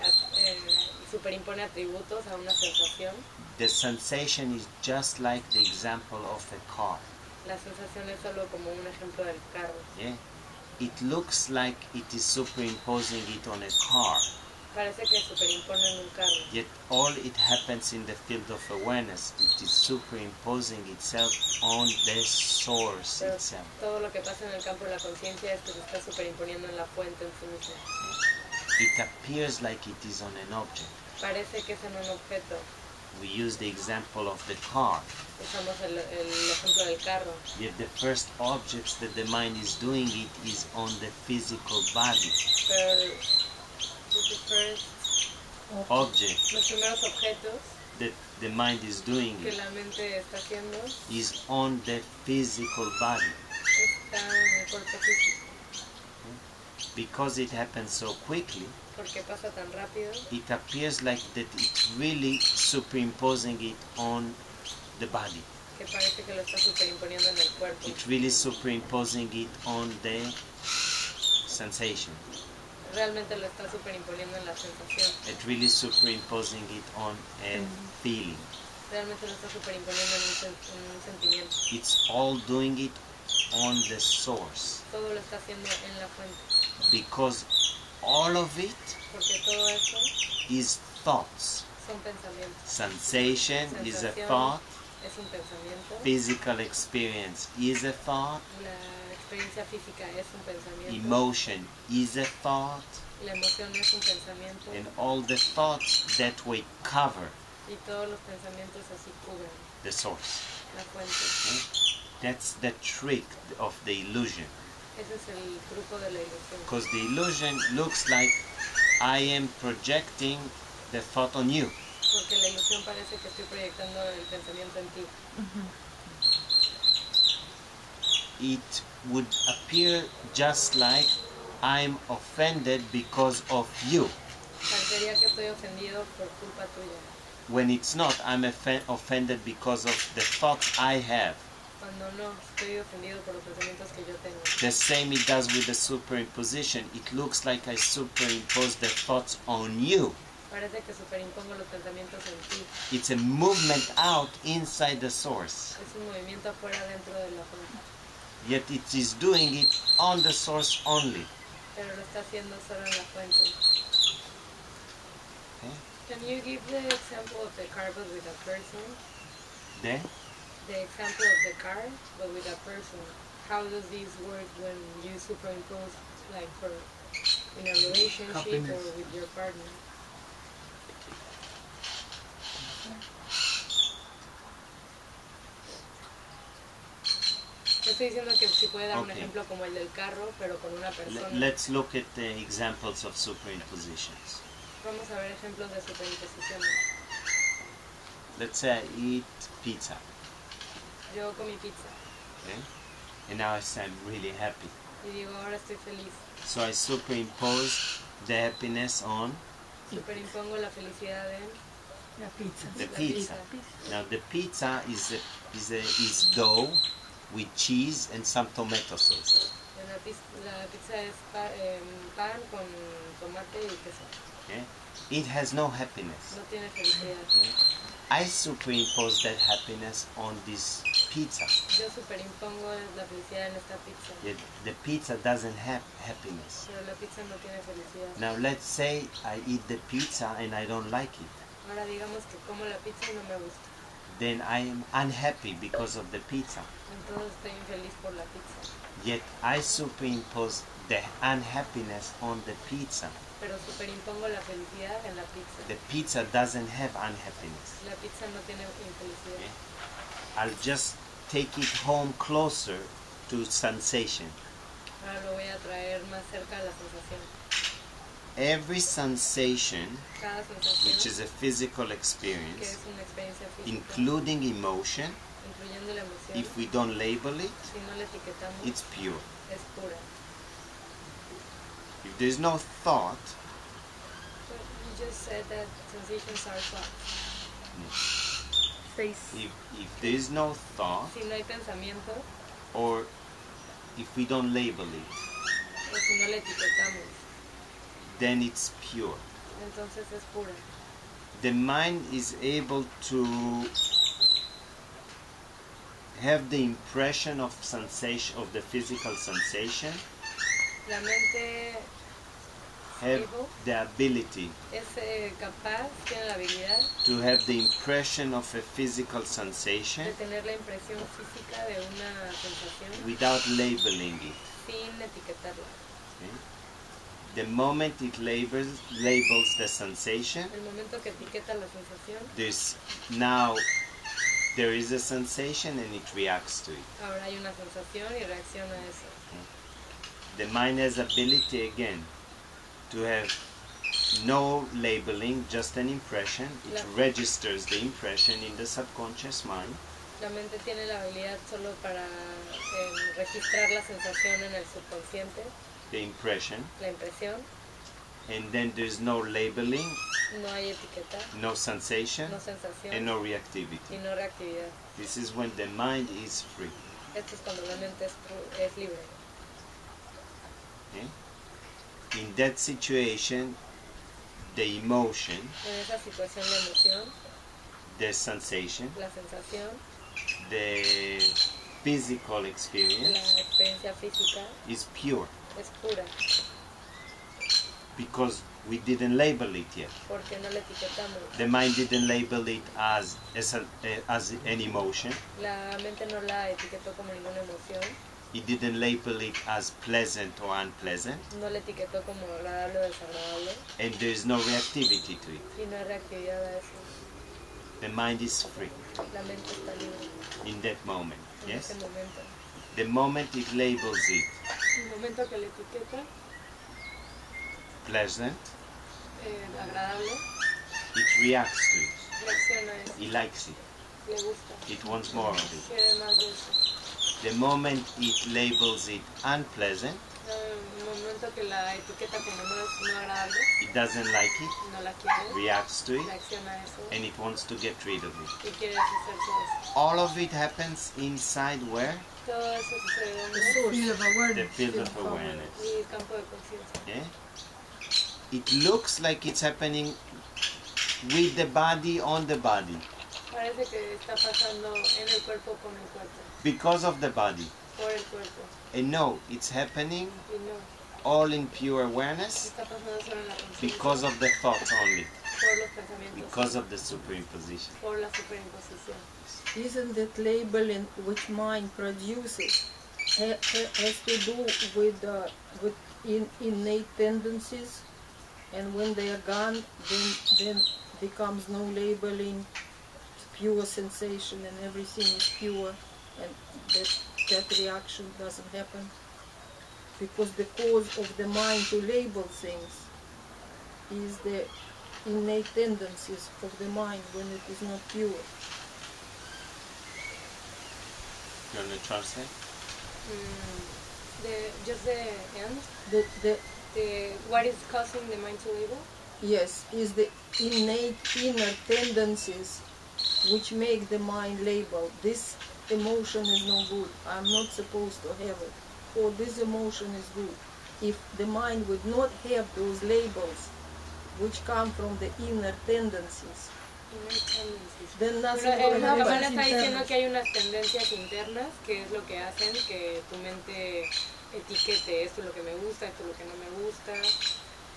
superimpone atributos a una sensación, the sensation is just like the example of a car. la sensación es solo como un ejemplo del carro. Yeah? It looks like it is superimposing it on a car, Parece que superimpone en un carro, yet all it happens in the field of awareness, it is superimposing itself on the source pero itself. todo lo que pasa en el campo de la conciencia es que se está superimponiendo en la fuente en sí misma. It appears like it is on an object. Parece que es en un objeto. We use the example of the car, Usamos el ejemplo del carro, yet the first objects that the mind is doing it is on the physical body. pero Object los primeros objetos that the mind is doing que it la mente está haciendo is on the physical body. están en el cuerpo físico. Because it happens so quickly, Porque pasa tan rápido, it appears like that it's really superimposing it on the body. que parece que lo está superimponiendo en el cuerpo. It's really superimposing it on the sensation. Realmente lo está superimponiendo en la sensación. It's really superimposing it on a feeling. Realmente lo está superimponiendo en un sentimiento. It's all doing it on the source. Todo lo está haciendo en la fuente. Because all of it Porque todo eso is thoughts. son pensamientos. Sensation is a Sensación thought. es un pensamiento. Physical experience is a thought. La experiencia física es un pensamiento. Emotion is a thought. La emoción es un pensamiento. And all the thoughts that way cover Y todos los pensamientos así cubren the source. la fuente. That's the trick of the illusion. Ese es el truco de la ilusión. Because the illusion looks like I am projecting the thought on you. Porque la ilusión parece que estoy proyectando el pensamiento en ti. It would appear just like I'm offended because of you. Parecería que estoy ofendido por culpa tuya. When it's not, I'm offended because of the thoughts I have. Cuando no, estoy ofendido por los pensamientos que yo tengo. The same it does with the superimposition. It looks like I superimpose the thoughts on you. Parece que superimpongo los pensamientos en ti. It's a movement out inside the source. Es un movimiento afuera dentro de la fuente. Yet it is doing it on the source only. Pero lo está haciendo solo en la fuente. Okay? Can you give the example of the car but with a person? The example of the car but with a person. How does this work when you superimpose, like for in a relationship Happiness. or with your partner? Yo estoy diciendo que si puede dar un Okay. ejemplo como el del carro, pero con una persona. Let's look at the examples of superimpositions. Vamos a ver ejemplos de superimposición. Let's say I eat pizza. Yo comí pizza Okay? And now I say I'm really happy. y digo, ahora estoy feliz. So I superimpose the happiness on Superimpongo la felicidad en La pizza. the la pizza. Now the pizza is dough with cheese and some tomato sauce. La pizza es pan con tomate y queso. Okay? It has no happiness. No tiene felicidad. I superimpose that happiness on this pizza. Yo superimpongo la felicidad en esta pizza. Yet the pizza doesn't have happiness. Pero la pizza no tiene felicidad. Now let's say I eat the pizza and I don't like it. Ahora digamos que como la pizza y no me gusta. Then I am unhappy because of the pizza. Entonces estoy infeliz por la pizza. Yet I superimpose the unhappiness on the pizza. Pero superimpongo la felicidad en la pizza. The pizza doesn't have unhappiness. La pizza no tiene infelicidad. I'll just take it home closer to sensation. Ahora lo voy a traer más cerca a la sensación. Every sensation, Cada sensación, which is a physical que experience, es una experiencia física, including emotion, incluyendo la emoción, if we don't label it, si no la etiquetamos, it's pure. es pura. If there's no thought, But you just said that sensations are thoughts. 6. if there is no thought, Si no hay pensamiento, or if we don't label it, o si no la etiquetamos, then it's pure. entonces es pura. The mind is able to have the impression of sensation, of the physical sensation, La mente have able the ability es capaz, tiene la habilidad to have the impression of a physical de sensation tener la impresión física de una sensación without labeling it. sin etiquetarla. Okay? The moment it labels the sensation, El momento que etiqueta la sensación, there is a sensation and it reacts to it. ahora hay una sensación y reacciona a eso. The mind has ability again to have no labeling, just an impression. It registers the impression in the subconscious mind. La mente tiene la habilidad solo para registrar la sensación en el subconsciente, The impression, la impresión, and then there's no labeling, no hay etiqueta, no sensation, no sensación and no reactivity. y no reactividad. This is when the mind is free. Esto es cuando la mente es libre. Okay? In that situation, the emotion, En esa situación la emoción, the sensation, la sensación, the physical la experience experiencia física is pure es pura because we didn't label it yet. porque no la etiquetamos. The mind didn't label it as an emotion. La mente no la etiquetó como ninguna emoción, It didn't label it as pleasant or unpleasant, no la etiquetó como agradable o desagradable and there's no reactivity to it. y no hay reactividad a eso. The mind is free La mente está libre in that moment. en Yes? ese momento. The moment it labels it El momento que la etiqueta, pleasant, agradable, it reacts to it. reacciona a eso, It likes it. le gusta, It wants more of it. quiere más de eso. The moment it labels it unpleasant, El momento que la etiqueta como no agradable, it doesn't like it, no la quiere, reacts to it, reacciona a eso and it wants to get rid of it. y quiere deshacerse de eso. All of it happens inside where? Todo eso sucede The en field of The awareness. field of awareness. mi campo de conciencia. Yeah? It looks like it's happening with the body on the body Parece que está pasando en el cuerpo con el cuerpo, because of the body. por el cuerpo. And no, it's happening Y no, all in pure awareness está pasando solo en la conciencia, because of the thoughts only, por los pensamientos, because of the superimposition. por la superimposición. Isn't that labeling which mind produces has to do with innate tendencies, and when they are gone, then becomes no labeling, pure sensation, and everything is pure, and that reaction doesn't happen because the cause of the mind to label things is the innate tendencies of the mind when it is not pure. You want to translate? Just the end, what is causing the mind to label? Yes, is the innate inner tendencies which make the mind label. This emotion is no good. I'm not supposed to have it. Or this emotion is good. If the mind would not have those labels which come from the inner tendencies, Innate tendencies. Then nothing Pero will Kamala happen. está diciendo que hay unas tendencias internas que es lo que hacen que tu mente etiquete esto es lo que me gusta, esto es lo que no me gusta.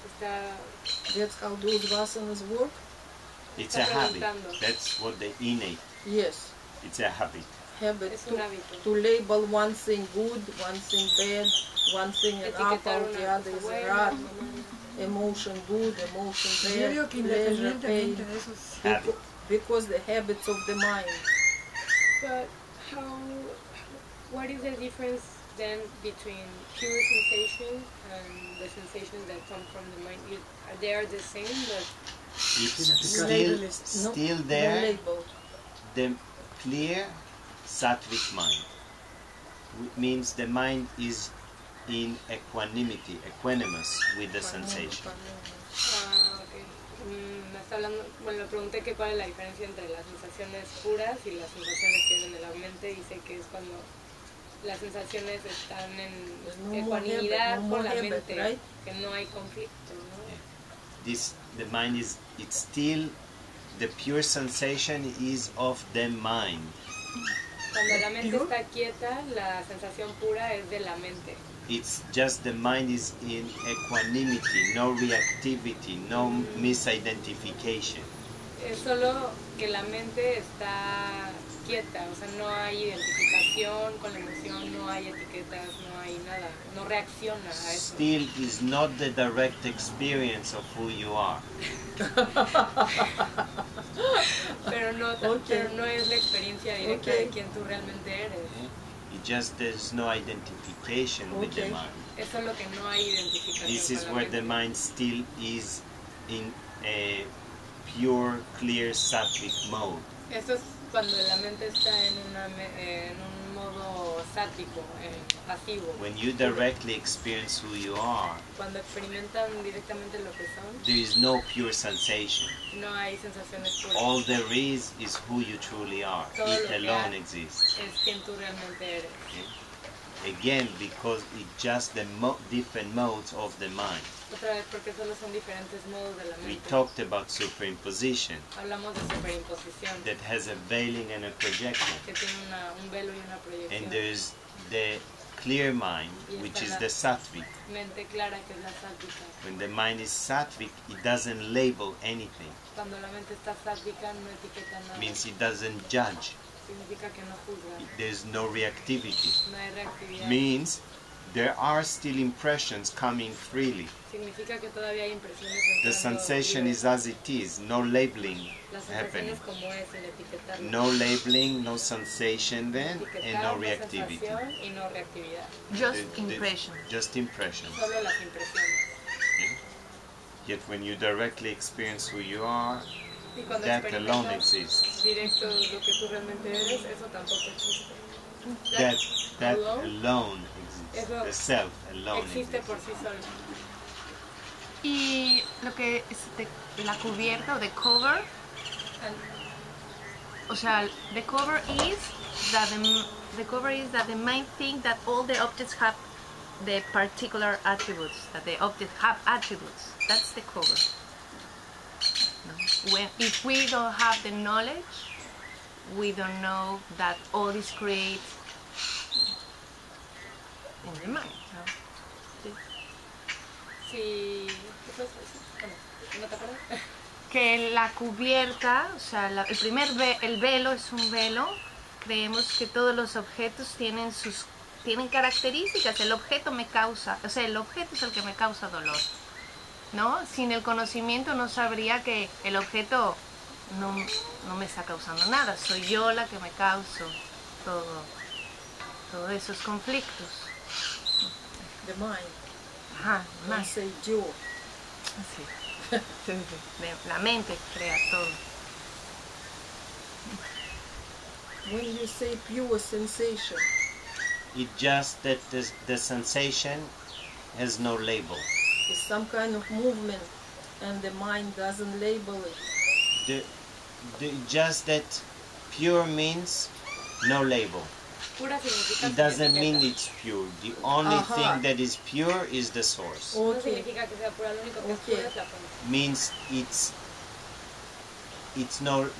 Está That's how those vasanas work? It's a habit. That's what the innate. Yes. It's a habit. Habit es un hábito. to label one thing good, one thing bad, one thing an Etiquetar apple, the una other cosa is a buena, rat. una mala. Emotion good, emotion Yo bad, digo que pleasure, pain. independientemente de eso, Habit. Because the habits of the mind. But what is the difference then between pure sensation and the sensations that come from the mind? They are the same, but It's Labelist. still No there. label. The clear sattvic mind means the mind is in equanimity, equanimous with the sensation. okay. Me está hablando, bueno, le pregunté que cuál es la diferencia entre las sensaciones puras y las sensaciones que vienen de la mente. Dice que es cuando las sensaciones están en No ecuanimidad more con la habit, mente, right? que no hay conflicto, ¿no? The mind is, it's still, the pure sensation is of the mind. Cuando la mente está quieta, la sensación pura es de la mente. It's just the mind is in equanimity, no reactivity, no misidentification. Es solo que la mente está quieta, o sea, no hay identificación con la emoción, no hay etiquetas, no hay nada, no reacciona a eso. Still is not the direct experience of who you are. Pero no, pero no es la experiencia directa de quién tú realmente eres. It just there's no identification with the mind. Es solo que no hay identificación This is con la where the mente. mind still is in a pure, clear sattvic mode. Esto es cuando la mente está en un modo sático, pasivo. When you directly experience who you are, Cuando experimentan directamente lo que son, there is no pure sensation. no hay sensaciones puras. All there is who you truly are. Todo lo It que alone hay exists. es quien tú realmente eres. Again, because it's just the different modes of the mind. Otra vez porque solo son diferentes modos de la We mente. talked about superimposition Hablamos de superimposición, that has a veiling and a projection. que tiene un velo y una proyección. And there's the clear mind, which is the sattvic. Mente clara, que es la sática. When the mind is sattvic, it doesn't label anything. Cuando la mente está sática, no etiqueta nada. Means it doesn't judge. Significa que no juzga, There's no reactivity. no hay reactividad. Means there are still impressions coming freely. Significa que todavía hay impresiones The entrando sensation libres. is as it is, no labeling Las happening. sensaciones como es, el etiquetarlo. No labeling, no sensation then, and no Etiquetar, reactivity. sensación y no reactividad. Just The- impression. Just impressions. Solo las impresiones. Yet when you directly experience who you are, Y cuando that alone experimentas exists. directo lo que tú realmente eres, eso tampoco existe. That alone alone exists. Eso The self alone existe exists. por sí solo. Y lo que es la cubierta o the cover, o sea, the cover is that the mind thinks that all the objects have the particular attributes, that the objects have attributes. That's the cover. No? If we don't have the knowledge, we don't know that all is created in the mind. No? Sí. Bueno, ¿no te acuerdas? Que la cubierta, o sea, el velo es un velo. Creemos que todos los objetos tienen características. El objeto me causa, o sea, el objeto es el que me causa dolor, ¿no? Sin el conocimiento no sabría que el objeto no me está causando nada. Soy yo la que me causo todos esos conflictos. The mind. Ajá, Don't más. say yo. Sí. La mente crea todo. When you say pure sensation, It's just that the sensation has no label. it's some kind of movement and the mind doesn't label it. Just that pure means no label. Pura significa It doesn't sin mean etiqueta. it's pure. The only Ajá. thing that is pure is the source. No Okay. significa que sea pura, lo único que es Okay. pura es la fuente. Means it's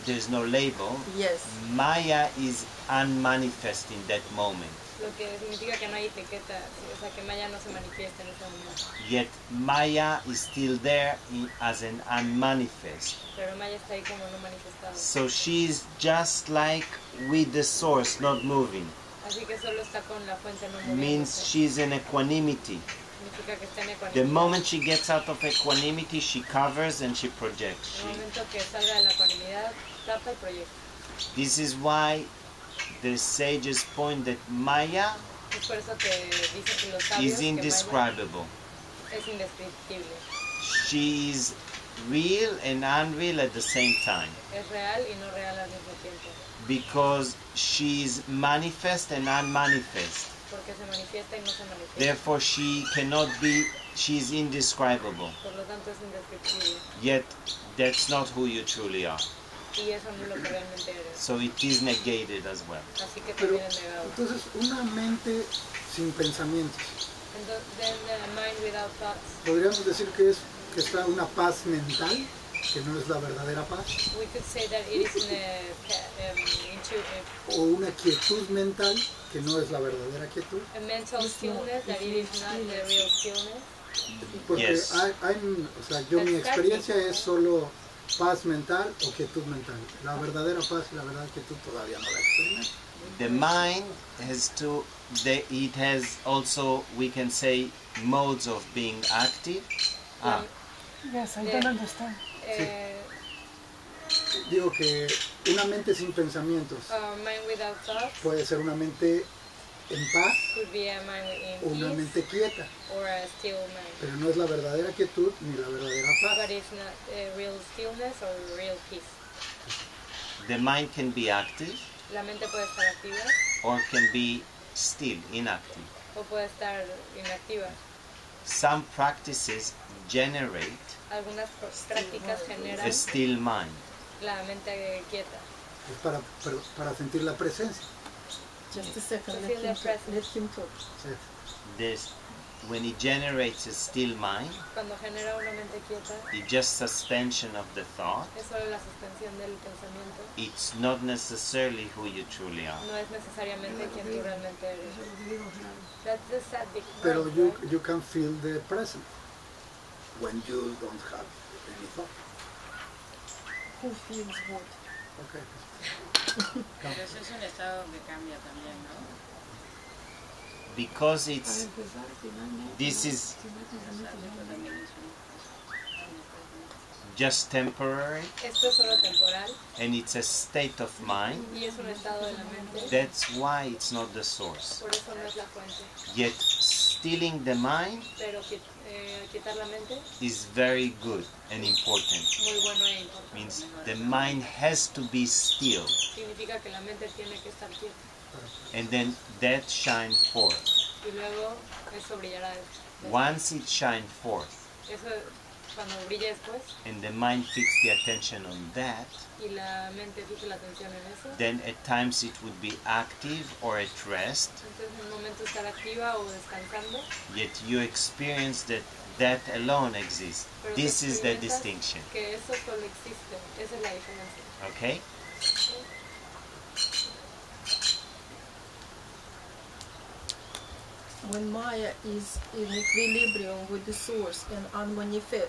there's no label. Yes. Maya is unmanifest in that moment. Lo que significa que no hay etiqueta, o sea, que Maya no se manifiesta en ese momento. Yet Maya is still there as an unmanifest. Pero Maya está ahí como no manifestado. So she's just like with the source, not moving. Así que solo está con la fuente no moviéndose. Means she's in equanimity. Significa que está en ecuanimidad. The moment she gets out of equanimity, she covers and she projects. En el momento que salga de la ecuanimidad, tapa y proyecta. This is why the sages point that Maya Es por eso que dicen que los sabios is que Maya indescribable. es indescriptible. She is real and unreal at the same time. Es real y no real al mismo tiempo. Because she is manifest and unmanifest. Porque se manifiesta y no se manifiesta. Therefore she cannot be, she is indescribable. Por lo tanto es indescriptible. Yet that's not who you truly are. Y eso no es lo que realmente eres. So it is negated as well. Así que Pero, también es negado. entonces, una mente sin pensamientos. Entonces, then a mind without thoughts. Podríamos decir que está una paz mental, que no es la verdadera paz, We could say that it is o una quietud mental, que no es la verdadera quietud, a mental stillness, that it is not the real stillness. porque Yes. o sea, mi experiencia es solo paz mental o quietud mental. La verdadera paz y la verdadera quietud todavía no la experimento. The mind it has also, we can say, modes of being active. Yes, I Yeah. don't understand. Digo que una mente sin pensamientos Mind without thoughts puede ser una mente en paz could be a mind o in una peace mente quieta, or a still mind. pero no es la verdadera quietud ni la verdadera But paz. it's not real stillness or real peace. The mind can be active La mente puede estar activa or can be still, inactive. o puede estar inactiva. Some practices generate Algunas prácticas generan a still mind. la mente quieta. Es para sentir la presencia. Just a second, Feel the presence. let him talk. Sí. When it generates a still mind, Cuando genera una mente quieta, it's just suspension of the thought. es solo la suspensión del pensamiento. It's not necessarily who you truly are. No es necesariamente quien tú realmente eres. Eso es lo que digo, claro. That's the sad big Pero point, you, right? you can feel the present when you don't have any thought. Who feels what? Okay. Pero eso es un estado que cambia también, ¿no? Because Para it's empezar, finalmente, this ¿no? is Si no hay pensamientos, no hay También nada. es just temporary Esto es solo temporal and it's a state of mind, y es un estado de la mente. that's why it's not the source. Por eso no es la fuente. Yet stealing the mind Pero quitar la mente, is very good and important. muy bueno e importante. Means the mind has to be still Significa que la mente tiene que estar quieta. and then that shine forth. Y luego eso brillará después. Once it shine forth Eso cuando brille después and the mind fix the attention on that, y la mente fije la atención en eso, then at times it would be active or at rest, entonces en un momento estar activa o descansando, yet you experience that alone exists. pero This tú is the experimentas distinction. que eso solo existe. Esa es la diferencia. Okay? When Maya is in equilibrium with the source and unmanifest,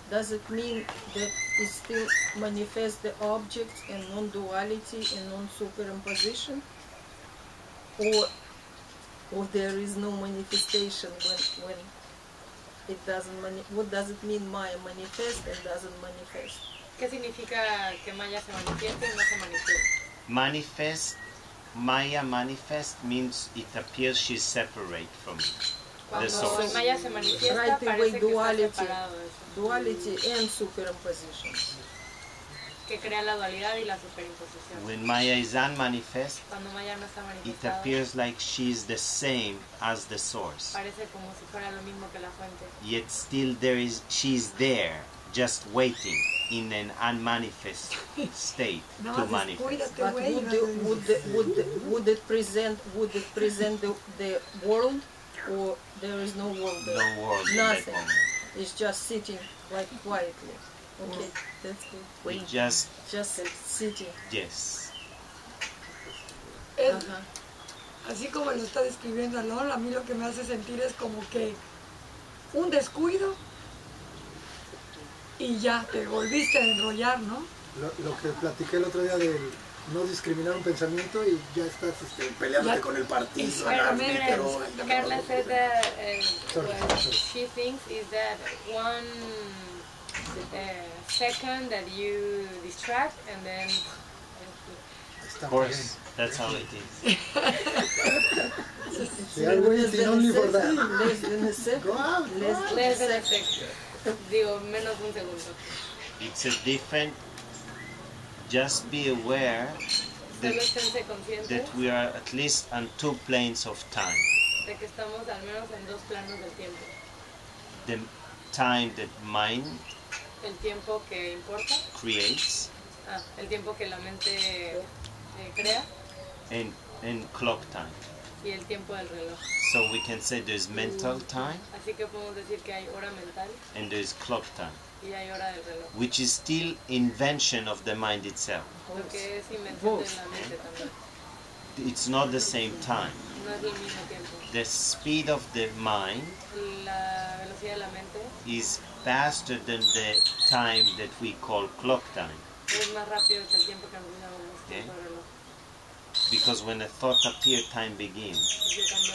does it mean that it still manifests the objects and non-duality and non-superimposition? Or there is no manifestation when it doesn't what does it mean Maya manifests and doesn't manifest? ¿Qué significa que Maya se manifieste y no se manifieste? Maya manifest means it appears she's separate from it. The Cuando source. Maya se manifiesta Right away, parece que está duality. separado eso, Duality and superimposition. que crea la dualidad y la superimposición. When Maya is unmanifest, Cuando Maya no está it manifestada, appears like she's the same as the source. parece como si fuera lo mismo que la fuente. Yet still she's there, just waiting in an unmanifest state No, to manifest. descuídate, But güey, would it present the world, or there is no world there? No world in that Nothing. moment. It's just sitting like quietly. Okay, that's good. We just, Just sitting. yes. Es- Ajá. Así como lo está describiendo Alon, a mí lo que me hace sentir es como que un descuido y ya te volviste a enrollar, ¿no? Lo que platiqué el otro día del no discriminar un pensamiento y ya estás peleándote Ya- con el partido, el Exactamente, árbitro. Carla said that Sorry, what sorry. she thinks is that one second that you distract and then Está Of bien. course, that's how it is. They are waiting only for that. Less than a second. Go out. less than a second. Digo, menos de un segundo. It's a different, just be aware Solo that, esténse conscientes that we are at least on two planes of time. de que estamos al menos en dos planos del tiempo. The time that mind El tiempo que importa, creates el tiempo que la mente crea and clock time. y el tiempo del reloj. So we can say there's mental time Así que podemos decir que hay hora mental and there's clock time, y hay hora del reloj. which is still invention of the mind itself. Lo que es invención de la mente también. It's not the same time. No es el mismo tiempo. The speed of the mind La velocidad de la mente is faster than the time that we call clock time. es más rápido que el tiempo que nos llamamos tiempo de reloj. Because when a thought appears, time begins. Porque cuando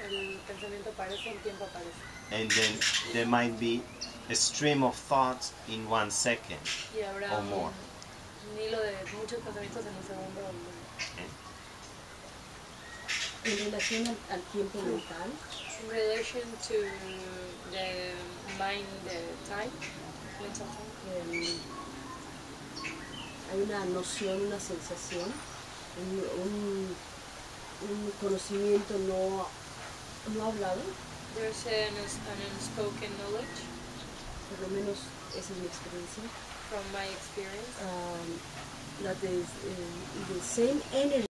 el pensamiento aparece, el tiempo aparece. And then there might be a stream of thoughts in 1 second. Y habrá Or more. un hilo de muchos pensamientos en un segundo. O más. En relación al tiempo mental, In relation to the mind time, mental time, hay una noción, una sensación, un conocimiento no hablado, there's an unspoken knowledge por lo menos esa es mi experiencia, from my experience. that is the same energy